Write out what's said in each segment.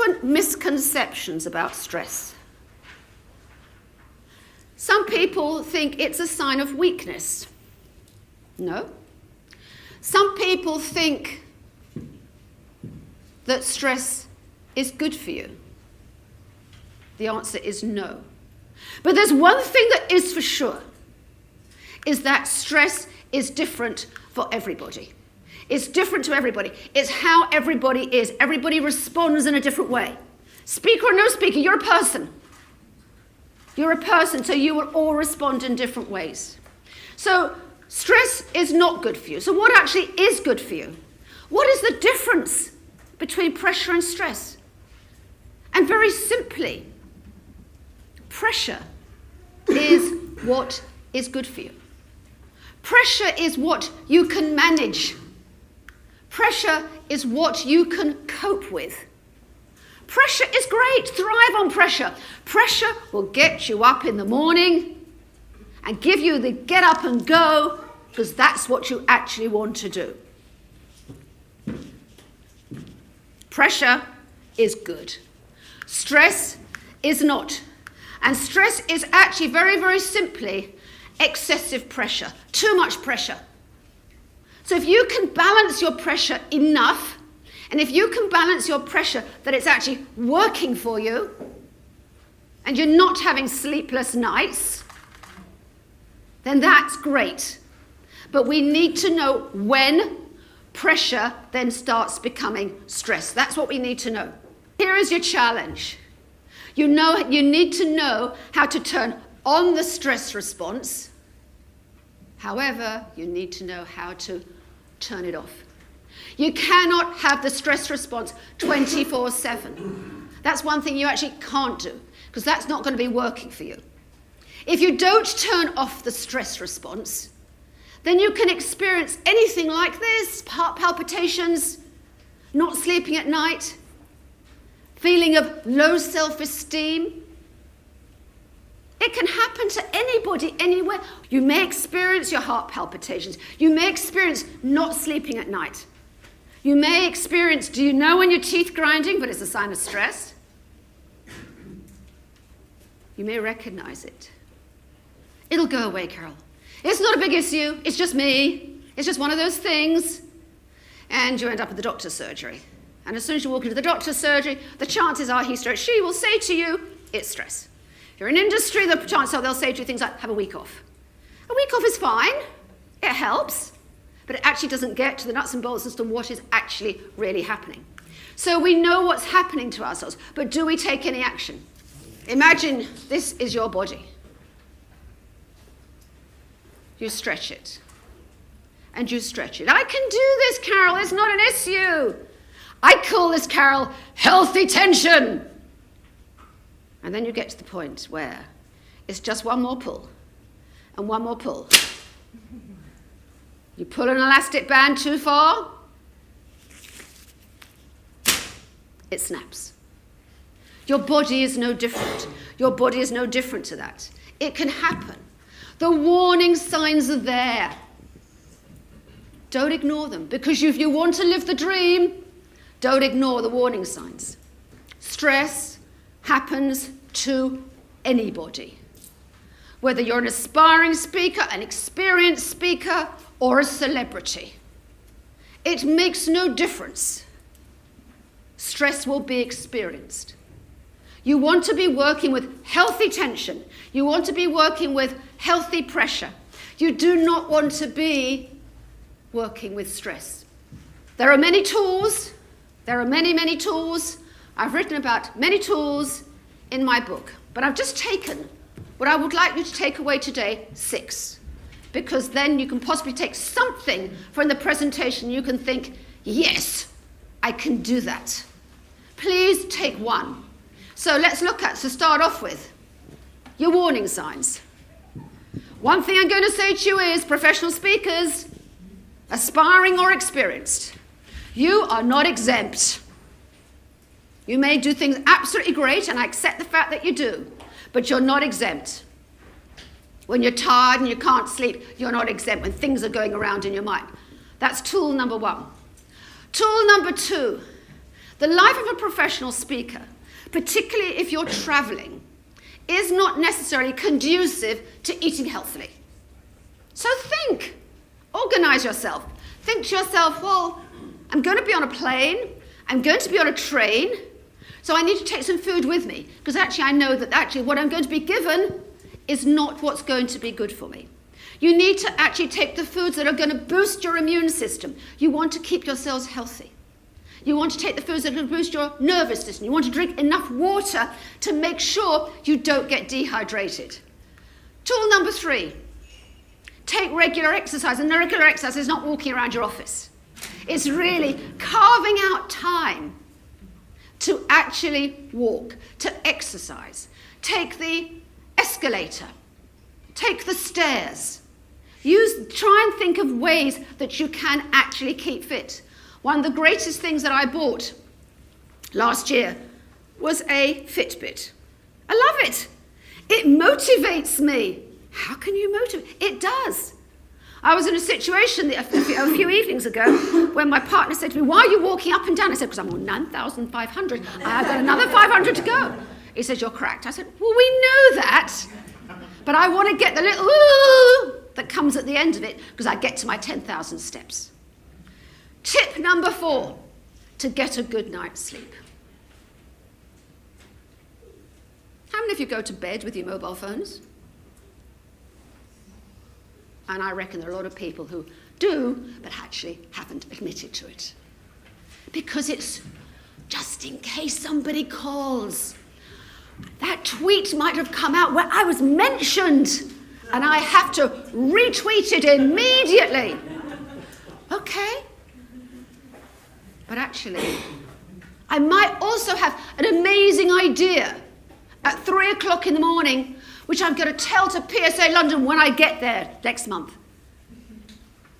different misconceptions about stress. Some people think it's a sign of weakness. No. Some people think that stress is good for you. The answer is no. But there's one thing that is for sure, is that stress is different for everybody. It's different to everybody. It's how everybody is. Everybody responds in a different way. Speaker or no speaker, you're a person. You're a person, so you will all respond in different ways. So stress is not good for you. So what actually is good for you? What is the difference between pressure and stress? And very simply, pressure is what is good for you. Pressure is what you can manage. Pressure is what you can cope with. Pressure is great. Thrive on pressure. Pressure will get you up in the morning and give you the get up and go, because that's what you actually want to do. Pressure is good. Stress is not. And stress is actually very, very simply excessive pressure. Too much pressure. So if you can balance your pressure enough, and if you can balance your pressure that it's actually working for you, and you're not having sleepless nights, then that's great. But we need to know when pressure then starts becoming stress. That's what we need to know. Here is your challenge. You need to know how to turn on the stress response. However, you need to know how to turn it off. You cannot have the stress response 24/7. That's one thing you actually can't do, because that's not going to be working for you. If you don't turn off the stress response, then you can experience anything like this: heart palpitations, not sleeping at night, feeling of low self-esteem. It can happen to anybody, anywhere. You may experience your heart palpitations. You may experience not sleeping at night. You may experience, do you know when your teeth grinding, but it's a sign of stress? You may recognize it. It'll go away, Carole. It's not a big issue. It's just me. It's just one of those things. And you end up at the doctor's surgery. And as soon as you walk into the doctor's surgery, the chances are she will say to you, it's stress. If you're in industry, the chances are they'll say to you things like, have a week off. A week off is fine. It helps. But it actually doesn't get to the nuts and bolts as to what is actually really happening. So we know what's happening to ourselves, but do we take any action? Imagine this is your body. You stretch it. And you stretch it. I can do this, Carole. It's not an issue. I call this, Carole, healthy tension. And then you get to the point where it's just one more pull and one more pull. You pull an elastic band too far, it snaps. Your body is no different. Your body is no different to that. It can happen. The warning signs are there. Don't ignore them, because if you want to live the dream, don't ignore the warning signs. Stress happens to anybody. Whether you're an aspiring speaker, an experienced speaker, or a celebrity. It makes no difference. Stress will be experienced. You want to be working with healthy tension. You want to be working with healthy pressure. You do not want to be working with stress. There are many tools. There are many, many tools. I've written about many tools in my book. But I've just taken what I would like you to take away today, 6. Because then you can possibly take something from the presentation. You can think, yes, I can do that. Please take one. So let's look at, to start off with, your warning signs. One thing I'm going to say to you is, professional speakers, aspiring or experienced, you are not exempt. You may do things absolutely great, and I accept the fact that you do, but you're not exempt. When you're tired and you can't sleep, you're not exempt when things are going around in your mind. That's tool number 1. Tool number 2, The life of a professional speaker, particularly if you're traveling, is not necessarily conducive to eating healthily. So think, organize yourself. Think to yourself, well, I'm going to be on a plane, I'm going to be on a train, so I need to take some food with me, because actually I know that actually what I'm going to be given is not what's going to be good for me. You need to actually take the foods that are going to boost your immune system. You want to keep your cells healthy. You want to take the foods that are going to boost your nervous system. You want to drink enough water to make sure you don't get dehydrated. Tool number 3, take regular exercise. And regular exercise is not walking around your office. It's really carving out time to actually walk, to exercise. Take the escalator. Take the stairs. Try and think of ways that you can actually keep fit. One of the greatest things that I bought last year was a Fitbit. I love it. It motivates me. How can you motivate? It does. I was in a situation a few evenings ago when my partner said to me, why are you walking up and down? I said, because I'm on 9,500. I've got another 500 to go. He said, you're cracked. I said, well, we know that. But I want to get the little ooh that comes at the end of it because I get to my 10,000 steps. Tip number 4, to get a good night's sleep. How many of you go to bed with your mobile phones? And I reckon there are a lot of people who do, but actually haven't admitted to it. Because it's just in case somebody calls. That tweet might have come out where I was mentioned, and I have to retweet it immediately. Okay. But actually, I might also have an amazing idea at 3 o'clock in the morning, which I'm going to tell to PSA London when I get there next month.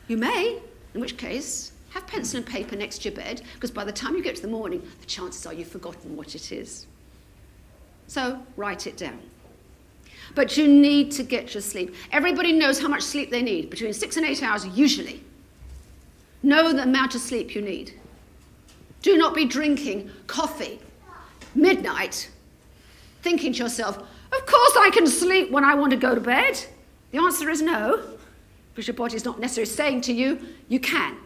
You may, in which case, have pencil and paper next to your bed, because by the time you get to the morning, the chances are you've forgotten what it is. So write it down. But you need to get your sleep. Everybody knows how much sleep they need, between 6 and 8 hours usually. Know the amount of sleep you need. Do not be drinking coffee midnight, thinking to yourself, of course I can sleep when I want to go to bed. The answer is no, because your body is not necessarily saying to you, you can.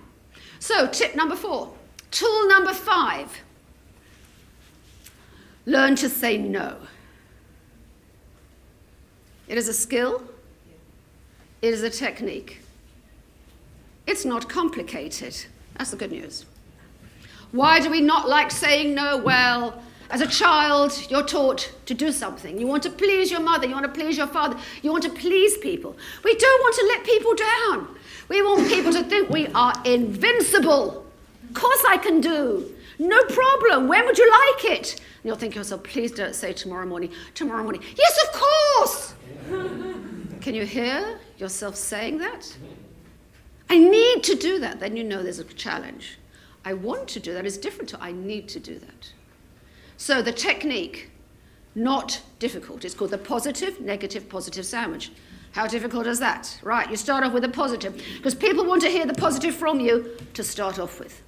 So tip number 4. Tool number 5. Learn to say no. It is a skill. It is a technique. It's not complicated. That's the good news. Why do we not like saying no? Well, as a child, you're taught to do something. You want to please your mother. You want to please your father. You want to please people. We don't want to let people down. We want people to think we are invincible. Of course I can do. No problem. When would you like it? And you'll think to yourself, please don't say tomorrow morning. Tomorrow morning. Yes, of course. Can you hear yourself saying that? I need to do that. Then you know there's a challenge. I want to do that is different to I need to do that. So the technique, not difficult. It's called the positive, negative, positive sandwich. How difficult is that? Right, you start off with a positive, because people want to hear the positive from you to start off with.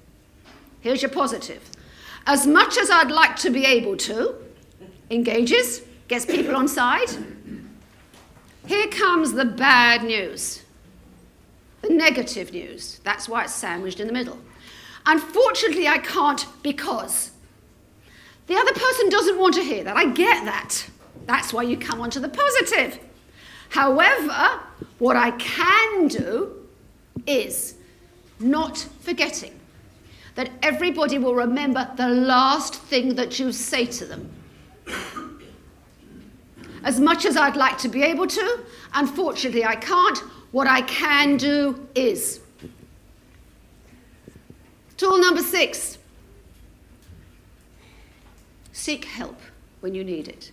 Here's your positive. As much as I'd like to be able to, engages, gets people on side. Here comes the bad news, the negative news. That's why it's sandwiched in the middle. Unfortunately, I can't because the other person doesn't want to hear that. I get that. That's why you come onto the positive. However, what I can do is not forgetting that everybody will remember the last thing that you say to them. As much as I'd like to be able to, unfortunately I can't. What I can do is. Tool number 6. Seek help when you need it.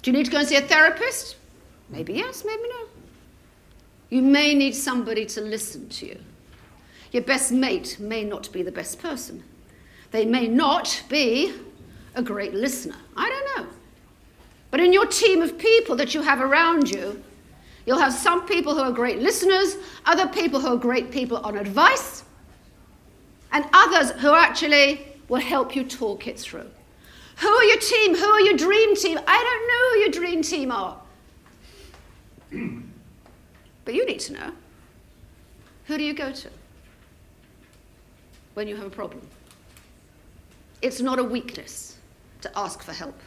Do you need to go and see a therapist? Maybe yes, maybe no. You may need somebody to listen to you. Your best mate may not be the best person. They may not be a great listener. I don't know. But in your team of people that you have around you, you'll have some people who are great listeners, other people who are great people on advice, and others who actually will help you talk it through. Who are your team? Who are your dream team? I don't know who your dream team are. But you need to know. Who do you go to when you have a problem? It's not a weakness to ask for help.